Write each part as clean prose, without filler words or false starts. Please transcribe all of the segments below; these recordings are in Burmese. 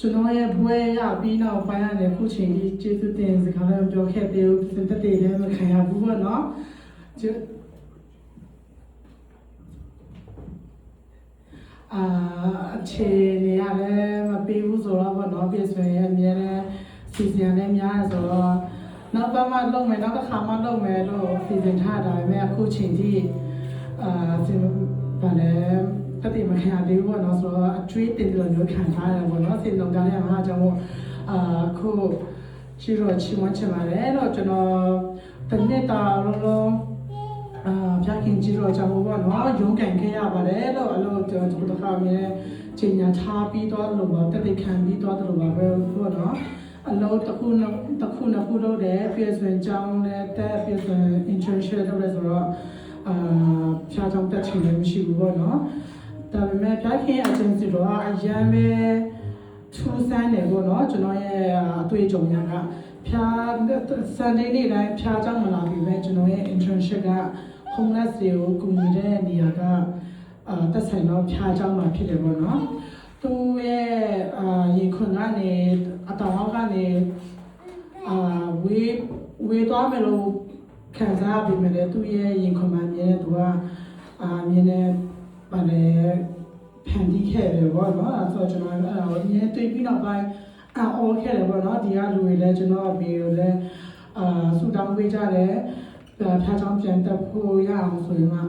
ကျွန်တော်ရဲ့ဘွဲရပြီးနောက်ပိုင်းရတယ်ခုချိန်ကြီးကျေးဇူးတင်စကားလည်းပြောခဲ့သေးဘူးစင်တက်တယ်လည်းမခံရဘူးပေါ့နော်အခြေအနေရလည်းမပေးဘူးဆိုတော့ပေါ့နော်ပြည့်စုံရဲ့အများနဲ့စီစဉ်လည်းများဆိုတော့နောက်ပတ်မှလုပ်မယ်နောက်တစ်ခါမှလုပ်မယ်လို့စီစဉ်ထားတာပဲအခုချိန်ကြီးစင်ပါလေတတိမခံရသေးဘူးပေါ့နော်ဆိုတော့အကျွေးတင်တယ်လို့ခံထားရတယ်ပေါ့နော်စင်လုံးကားလည်းအားကြောင့်ခုရှိတော့ချီးမွမ်းချင်ပါတယ်လို့ကျွန်တော်တနေ့တာလုံးဖြာခင်ကြည့်တော့ကြောင့်ပေါ့နော်ရုန်းကန်ခဲ့ရပါတယ်လို့အဲ့လိုကျွန်တော်တို့တစ်ခါမြဲချိန်ညာထားပြီးတော့လို့ပေါ့တတိခံပြီးတော့လို့ပါပဲပေါ့နော်အလုပ်တစ်ခုလုပ်တယ်ပြည်စွန်ကြောင်းနဲ့တက်ပြည်စွန် internship လုပ်လဲဆိုတော့ဖြာကြောင်းတက်ချင်လည်းမရှိဘူးပေါ့နော်ဒါပေမဲ့ဖြာခင်အချင်းစီတော့အရန်ပဲထူးဆန်းတယ်ပေါ့နော်ကျွန်တော်ရဲ့အတွေ့အကြုံရကဖြာ Sunday နေ့တိုင်းဖြာကြောင်းမလာပြီပဲကျွန်တော်ရဲ့ internship က homeless တွေကိုကူညီတဲ့နေရာကတက်ဆိုင်တော့ဖြာကြောင်းမှာဖြစ်တယ်ပေါ့နော်သူရဲ့ရင်ခွင်ကနေအတောင်အောက်ကနေဝေးသွားမယ်လို့ခံစားပြီးမြဲသူရဲ့ရင်ခွင်မှာမြဲသူကမြဲနေပါလေဖန်တီးခဲ့တယ်ပေါ့နော်အဲဆိုကျွန်တော်အဲ့ဒါကိုမြဲတွေ့ပြီးနောက်ပိုင်းအော်ခဲ့တယ်ပေါ့နော်ဒီကလူတွေလည်းကျွန်တော်အမေကိုလည်းဆူတောင်းပေးကြတယ်ဖြာချောင်းပြန်တက်ဖို့ရအောင်ဆိုရင်မှ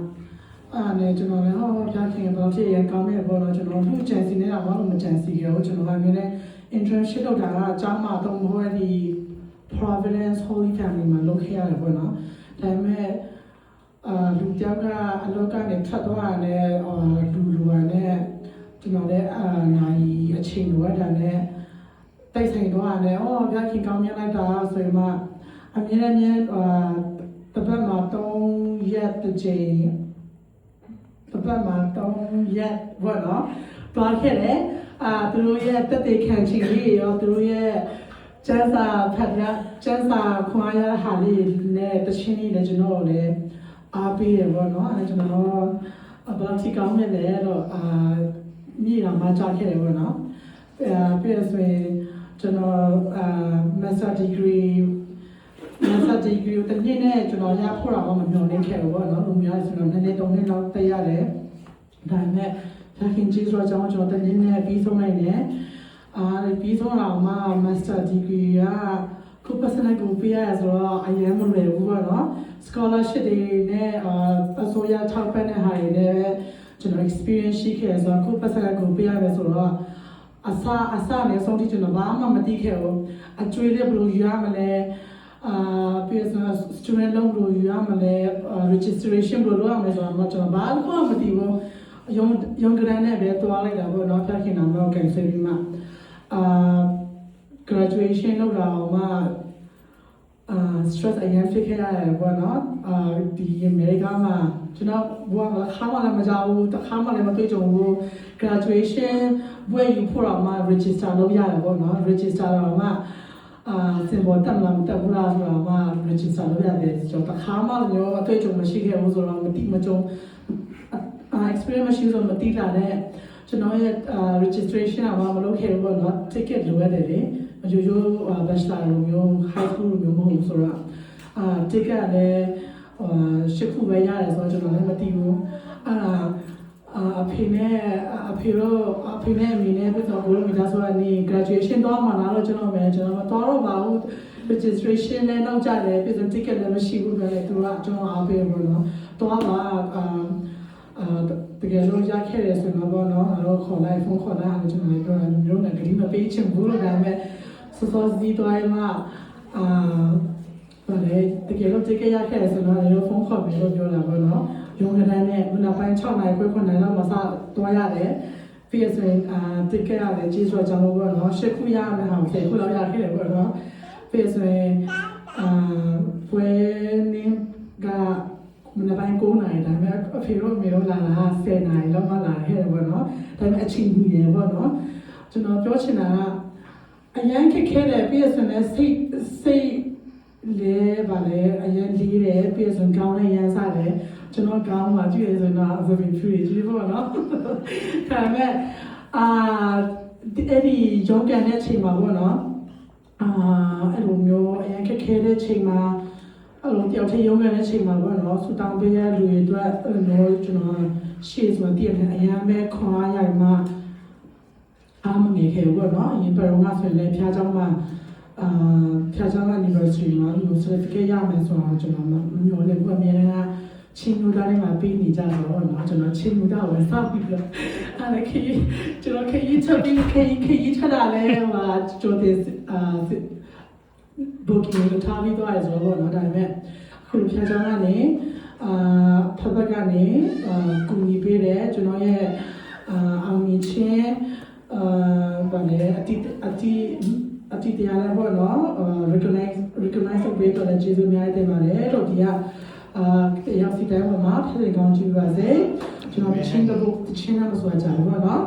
နဲ့ကျွန်တော်လည်းဟောဖြာခင်တော့ဖြစ်ရင်ကောင်းတယ်ပေါ့နော်ကျွန်တော်သူ့ချန်စီနေတာဘာလို့မချန်စီရောကျွန်တော်ကမြဲ internship လုပ်တာကအကြောင်းမှတော့မဟုတ်ဒီ Providence Holy Family မှာလုပ်ခဲ့ရတယ်ပေါ့နော်ဒါပေမဲ့လူတယောက်ကအလောကနေထွက်သွားတယ်လူကလည်းကျွန်တော်လည်းနိုင်အချိန်လိုရတာနဲ့တိုက်ဆိုင်သွားတယ်ဖြာခင်ကောင်းမြတ်လိုက်တာဆိုရင်မှအမြဲတပတ်မှာ3ရက်တစ်ချိန်တပတ်မှာ3ရက်ဘောနော်တွားခဲ့တယ်သူတို့ရဲ့တက်တဲ့ခံချင်လေးရောသူတို့ရဲ့ကျန်းစာဖတ်ရကျန်းစာခွာရဟာလေးနဲ့တချင်းလေးလည်းကျွန်တော်လည်းအားပေးတယ်ဘောနော်အဲကျွန်တော်ဘယ်လောက်ထိကောင်းမြတ်လဲတော့မြေတော်မှာကြားခဲ့တယ်ဘောနော်ပြည့်စုံကျွန်တော်master degree ကိုတနေ့နဲ့ကျွန်တော်ရဖို့တော့မမျှော်လင့်ခဲ့ဘူးပေါ့နော်လူများဆိုတော့နည်းနည်း3နှစ်လောက်တက်ရတယ်ဒါပေမဲ့ဖြာခင်ကြီးဆိုတော့ကျွန်တော်တနေ့နဲ့ပြီးဆုံးနိုင်တယ်ပြီးဆုံးတော့မှ master degree ကခုပတ်စံကိုပြရဆိုတော့အရင်မလွယ်ဘူးပေါ့နော် scholarship တွေနဲ့အစိုးရထောက်ပံ့တဲ့ဟာတွေနဲ့ကျွန်တော် experience ရှိခဲ့ဆိုတော့ခုပတ်စံကိုပြရတယ်ဆိုတော့အစနဲ့ဆုံးထိကျွန်တော်ဘာမှမသိခဲ့ဘူးအကျွေးလေးဘယ်လိုယူရမလဲပြီးတော့ student loan လို့ယူရမလဲ registration လို့လုပ်ရမယ်ဆိုတော့ကျွန်တော်ဘာမှမသိဘူးရုံကရန်နဲ့ပဲတွားလိုက်တာပေါ့နော်ဖြာခင်နာတော့ကန်ဆယ်ပြီးမှgraduation လုပ်တာမှ stress အရင်ဖြစ်ခဲ့ရတယ်ပေါ့နော်ဒီအမေရိကမှာကျွန်တော်ဘာမှခါမှလည်းမကြောက်ဘူးတခါမှလည်းမတွေ့ကြဘူး graduation ဘွဲယူဖို့တော့မှ register လုပ်ရတယ်ပေါ့နော် register တော့မှစင်ပေါ်တက်လာမတက်ဘူးလားဆိုတော့မှ register လုပ်ရတယ်ကျွန်တော်တခါမှလည်းအတွေ့အကြုံမရှိခဲ့ဘူးဆိုတော့မတိမကြုံexperience မရှိဆိုမတိလာတဲ့ကျွန်တော်ရဲ့ registration ကမလုပ်ခဲ့ဘူးပေါ့နော် ticket လိုရတယ်လေရိုးရိုး bachelor လိုမျိုး high school လိုမျိုးမဟုတ်ဘူးဆိုတော့ticket လည်းရှစ်ခုပဲရတယ်ဆိုတော့ကျွန်တော်လည်းမသိဘူးအဖေနဲ့အမေနဲ့ပြတော့ဘလို့မိသားစုကနေ graduation တော့မှလာတော့ကျွန်တော်မတော်ပါဘူး registration နဲ့နောက်ကြတယ်ပြည်စံ ticket လည်းမရှိဘူးပဲသူကကျွန်တော်အားပေးလို့နော်တော့ပါတကယ်လို့ရခဲ့တယ်ဆိုတော့နော်အဲ့တော့ခေါ်လိုက်ဖုန်းခေါ်လိုက်အဲ့ကျွန်တော်လည်းပြောတယ်မျိုးနဲ့ဂရီမပေးချင်ဘူးလို့ဒါပေမဲ့စောစီတော့မှဘာလဲတကယ်လို့ ticket ရခဲ့တယ်ဆိုတော့လည်းဖုန်းခေါ်ပြီးတော့ပြောတာပေါ့နော်ရုံးကတန်းနဲ့မနက်ပိုင်း6နာရီခွဲ9နာရီလောက်မှစသွားရတယ်ပြီးရဆိုရင်ticket ရတယ်ကြီးဆိုတော့ကျွန်တော်ပေါ့နော်10ခုရမယ်ဟာ10ခုလောက်ရခဲ့တယ်ပေါ့နော်ပြီးရဆိုရင်ပွဲနေကမနက်ပိုင်း9နာရီဒါပေမဲ့အဖေတို့အမေတို့လာတာ10နာရီလောက်မှလာခဲ့တယ်ပေါ့နော်ဒါပေမဲ့အချိန်ကြီးတယ်ပေါ့နော်ကျွန်တော်ပြောချင်တာကအရင်ခက်ခဲတယ်ပြီးရဆိုရင်စိတ်လေပါလေအရင်လေးတယ်ပြီးရဆိုရင်ကောင်းတဲ့ရန်စားတယ်ကျွန်တော်ကောင်းမှကြည့်ရဆိုတော့အဖေဖြူကြီးပေါ့နော်ဒါပေမဲ့ အဲ့ဒီရုံးကန်တဲ့အချိန်မှာပေါ့နော်အဲ့လိုမျိုးအရင်ခက်ခဲတဲ့အချိန်မှာအဲ့လိုတယောက်တည်းရုံးကန်တဲ့အချိန်မှာပေါ့နော်ဆူတောင်းပေးရလူတွေအတွက်အဲ့လိုကျွန်တော်ရှေ့ဆိုတည့်တယ်အရင်မဲ့ခွန်အားရမှာအားမငယ်ခဲ့ဘူးပေါ့နော်အရင်တော့ငါဆိုလည်းဖျားเจ้าမှာဖျားเจ้า anniversary မှာလူ certificate ရမယ်ဆိုတော့ကျွန်တော်မမျှော်လင့်ဘူးအများကချင်းလူသားတွေမှာပေးနေကြတော့နော်ကျွန်တော်ချင်းလူသားကိုစောင့်ပြီးတော့အဲ့ဒါခေကျွန်တော်ခေချက်ပြီးခေထတာလဲဟိုကျိုးတဲ့ဘုတ်ကင်းထားပြီးတော့ဆိုတော့နော်ဒါပေမဲ့အခုဖျားเจ้าကနေဖတ်ကနေကူညီပေးတယ်ကျွန်တော်ရဲ့အောင်မြင်ခြင်းဘာလဲအတိတရားလည်းပေါ့နော် recognize လုပ်ပေးတော့လည်းကျေးဇူးအများကြီးတင်ပါတယ်လို့ဒီကရောက်စီတိုင်းမှာဖြစ်နေကောင်းကြည့်ပါစေကျွန်တော်ချင်းနဲ့ဆိုကြတယ်ပေါ့နော်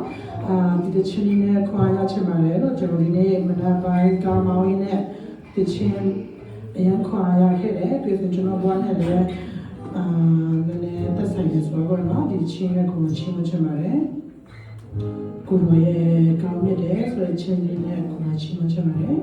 ဒီတချင်းနဲ့ခွာရချင်ပါတယ်လို့ကျွန်တော်ဒီနေ့မနက်ပိုင်းကာမောင်းရင်းနဲ့တချင်းအရင်ခွာရခဲ့တယ်ပြီးတော့ကျွန်တော်ဘွားနဲ့လည်းနည်းနည်းသက်ဆိုင်နေဆိုတော့နော်ဒီချင်းနဲ့ကိုချင်းမချင်ပါတယ်ကိုယ်ရဲ့ကောင်းမြတ်တယ်ဆိုတဲ့ချင်းလေးနဲ့ကိုယ်ချင်းမချင်ပါတယ်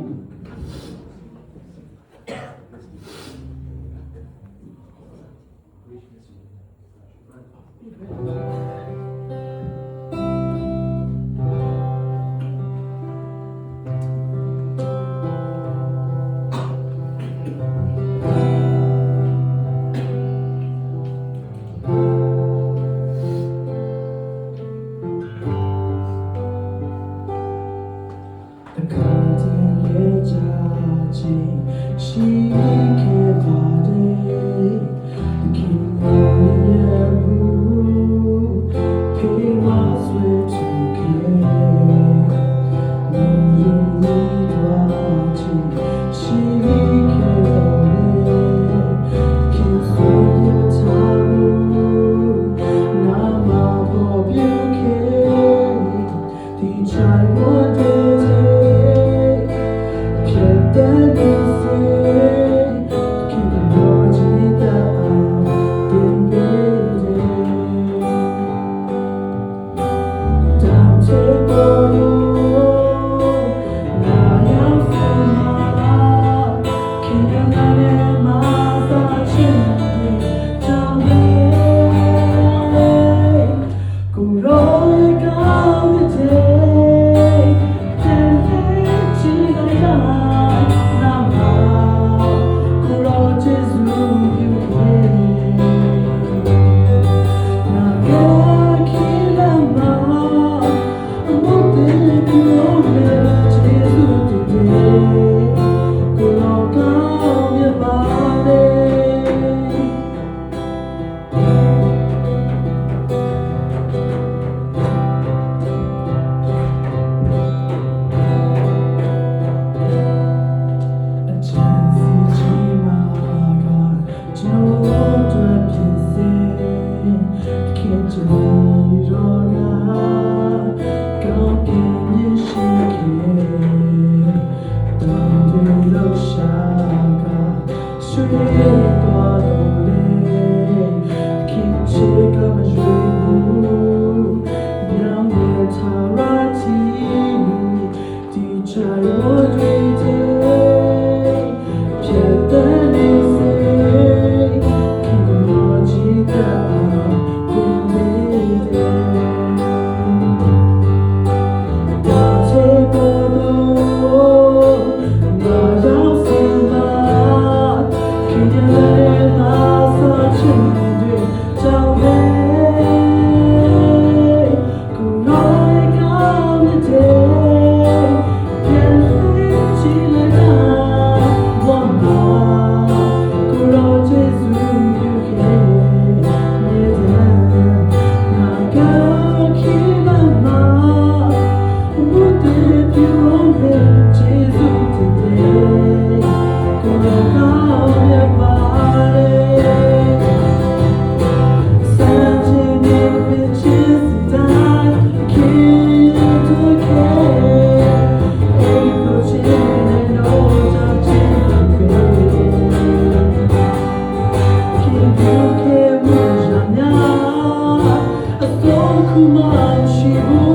Kumar Shivu,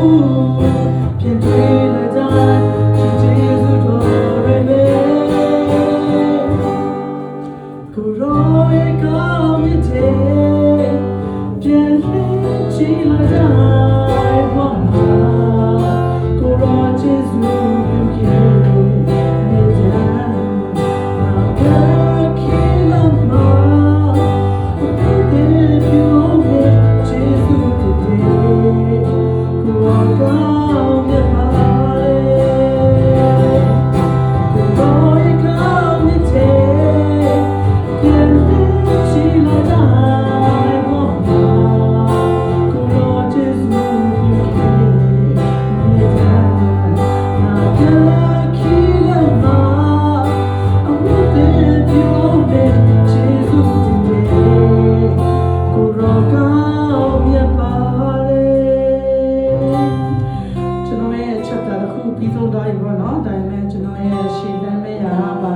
ပြီးဆုံးသွားပြီပေါ့နော်ဒါပေမဲ့ကျွန်တော်ရဲ့ရှေ့တန်းမဲ့ရာပါ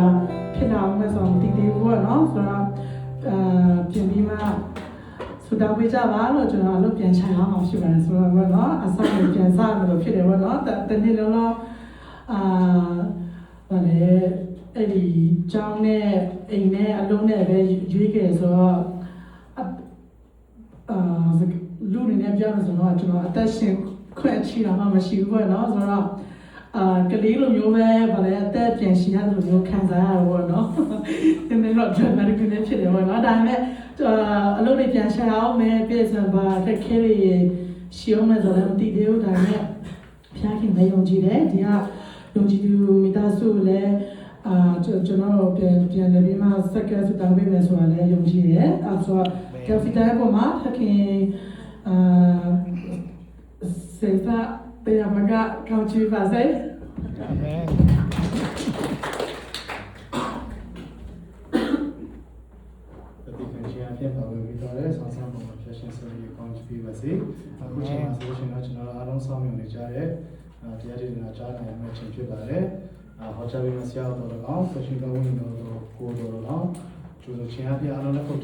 ဖြစ်လာအောင်ဆိုတော့မသိသေးဘူးပေါ့နော်ဆိုတော့ပြင်ပြီးမှဆူတောင်းပေးကြပါလို့ကျွန်တော်အလုပ်ပြန်ချင်အောင်ရှိပါတယ်ဆိုတော့ပေါ့နော်အစားကိုပြန်စားမယ်လို့ဖြစ်တယ်ပေါ့နော်တနေ့လုံးလုံးဗါလေအဲ့ဒီကျောင်းနဲ့အိမ်နဲ့အလုံးနဲ့ပဲရွေးခဲ့ဆိုတော့လူတွေနဲ့ပြောလို့ဆိုတော့ကျွန်တော်အသက်ရှင်ခွင့်ချီတာမှမရှိဘူးပေါ့နော်ဆိုတော့ကလေးလိုမျိုးပဲဗါလေအသက်ပြန်ရှင်ရလိုမျိုးခံစားရတော့နော်ဒီနေ့တော့ကျွန်တော်ကလည်းဖြစ်တယ်ပေါ့နော်ဒါပေမဲ့အလုပ်တွေပြန်ရှာအောင်မယ်ပြည်စံပါတက်ခဲတွေရှီအောင်မယ်ဆိုတော့မသိသေးဘူးဒါပေမဲ့ဖျားခင်ပဲယုံကြည်တယ်ဒီကယုံကြည်သူမိသားစုလည်းကျွန်တော်ပြန်လည်းပြီးမှစက္ကန့်စတောင်းပေးမယ်ဆိုတာလည်းယုံကြည်တယ်အဲဆိုတော့ကဖီတဲပေါ်မှာဖခင်စေတာတရားမကကောင်းချီပါစေအာမင်ဒီကနေ့အဖြစ်ပါဝင်ပြီးတော့လည်းဆောင်းဆောင်းပေါ်မှာဖြစ်ရှင်ဆိုပြီးကောင်းချီပါစေအခုချိန်မှာဆိုရှင်တော့ကျွန်တော်အားလုံးစောင့်မျှော်နေကြတဲ့တရားဒေသနာကြားနိုင်မယ့်ချိန်ဖြစ်ပါတယ်ဟောကြားပေးမယ့်ဆရာတော်တော်ကောင်းဆက်ရှိတော်ဝင်တော်ကိုတော်တော်ကောင်းကျိုးဆိုခြင်းအဖြစ်အားလုံးလက်ဖို့